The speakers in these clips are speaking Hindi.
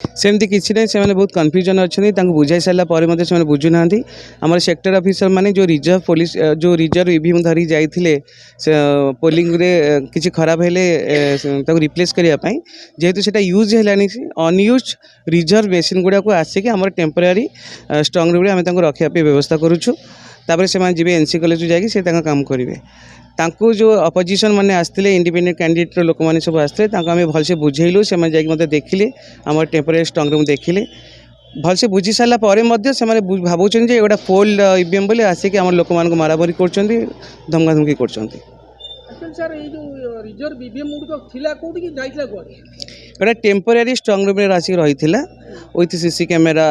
सेमती किसी नहीं से बहुत कन्फ्यूजन अच्छा बुझाई सारापर से बुझुना आम सेक्टर ऑफिसर माने जो रिजर्व पुलिस जो रिजर्व ईवीएम धरी जाइए पोलिंग रे किसी खराब हेले रिप्लेस करने जेहेतु से यूज है अनयूज रिजर्व मेसीन गुड़ा को आसिक आम टेम्पोरारी स्ट्रंग रूम आम रखापी व्यवस्था करुचु तापर से जी एनसी कॉलेज जाकि काम करेंगे तांको जो अपोजिशन मैंने आसते इंडिपेंडेंट कैंडिडेट लोक मैंने सब आसते आम भलसे बुझेलु से मत देखिले आम टेम्पोरारी स्ट्रंग रूम देखिले भलसे बुझी सारापर भावुँ जे गोटा फोल्ड ईवीएम बोले आसिक आम लोक मान मारामारी कर धमकाधमकी कर गोटा टेम्पोरारी स्ट्रंग रूम आसिक रही विथ सीसी कैमेरा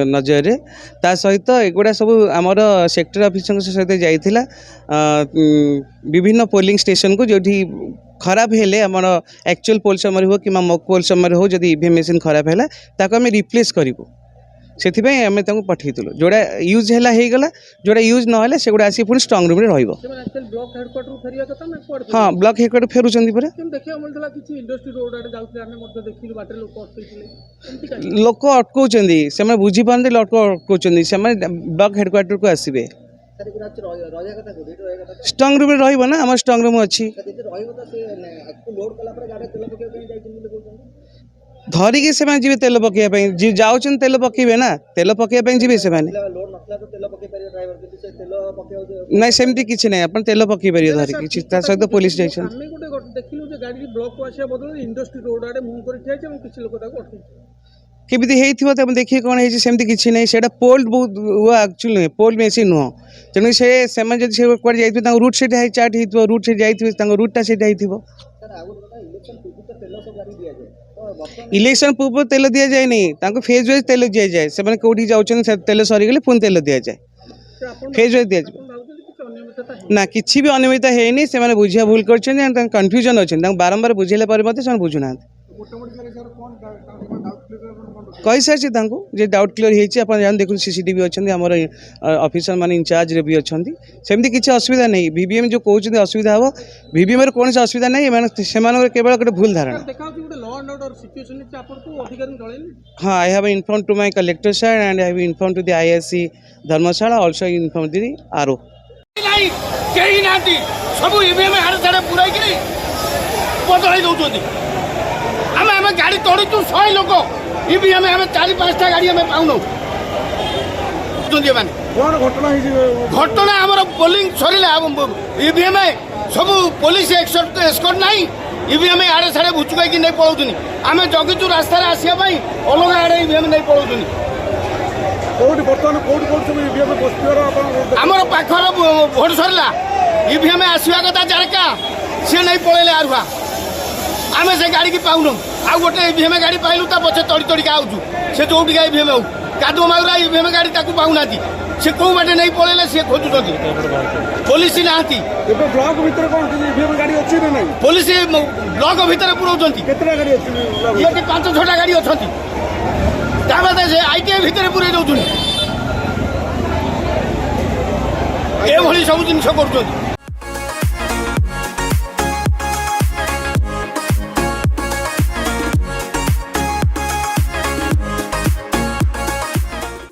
नजर रे ता सहित एगुड़ा सब आमर सेक्टर ऑफिसर सहित जाइथिला विभिन्न पोलिंग स्टेशन को जो खराब हेले आमर एक्चुअल पोल समय हो कि मॉक पोल समय हो जदि ईवीएम मशीन खराब है ताको आम रिप्लेस करूँ से आम पठेलु जोड़ा यूज है गला जोड़ा यूज ना से गुड़ा आसी पुणी स्ट्रंग रूम रे हाँ ब्लॉक हेडक्वार्टर फेरुचंदी परे लोक अटकाउछंदी से बुझी पारते लोक अटकाउछंदी से ब्लॉक हेडक्वार्टर को आसबे स्ट्रंग रूम रे ना आम स्ट्रंग रूम अच्छी धरिकी से जी तेल पकड़ापी जाऊँ तेल पकेबे ना तेल पकड़ापी जी से ना सेमती किसी ना आप तेल पकई पारे धरिकी सहित पुलिस केमी होती देखिए कौन है किसी ना से पोल्ड बहुत एक्चुअल नुहे पोल्ड मेसीन नुह तेणु से कड़े जा रूट सीट चार्ट हो रूट सीट जाइए रूटा सीटा हो इलेक्शन पूर्व तेल दि जाए नहीं फेज वाइज तेल दि जाए से कौटी जाऊँ तेल सरीगले पुणी तेल दि जाए फेज वाइज दि जाए ना किसी भी अनियमितता है से बुझा भूल कर कन्फ्यूजन अच्छे बारंबार बुझेला बुझुना कही सारी जे डाउट क्लीयर होती देखो सीसीटीवी अच्छा आम ऑफिसर मान इंचार्ज रे भी अच्छा सेमती किसी असुविधा नहीं वीवीएम जो कहते असुविधा हम वीवीएम कौन सी असुविधा नहीं से केवल गोटे भूल धारणा हाँ I have inform to my collector sir and I have inform to the ISC Dharamshala also inform the RO सब ईवीएम बदल दौरान आम गाड़ी तोड़ू 100 लोक ईवीएम आम 4-5टा गाड़ी आम पाऊन घटना आमर पोलिंग सरिला ईवीएम सब पुलिस एस्कॉर्ट नहीं ईवीएम आड़े साड़े भुचुकाई नहीं पलाऊनी आम जगिचु रास्ता आसवाई अलग आड़े ईवीएम नहीं पलाऊनी आमर पाखर भोट सरला ईवीएम आसवा कथा जारका सी नहीं पलैले आरुआ आम से गाड़ी की पाऊन आ गोटे ईवीएम गाड़ी पाइलु पचे तड़ी तड़िका आउचु से जो ईवीएम हो कादुआ माउरा ईवीएम गाड़ी पाऊना से कौ बाटे नहीं पलैले सी खोजुंट पुलिस ना पुलिस ब्लॉक भितर पुराऊँ 5-6टा गाड़ी अच्छा से आईटीआई भितर पुरे दौरान सब जिन कर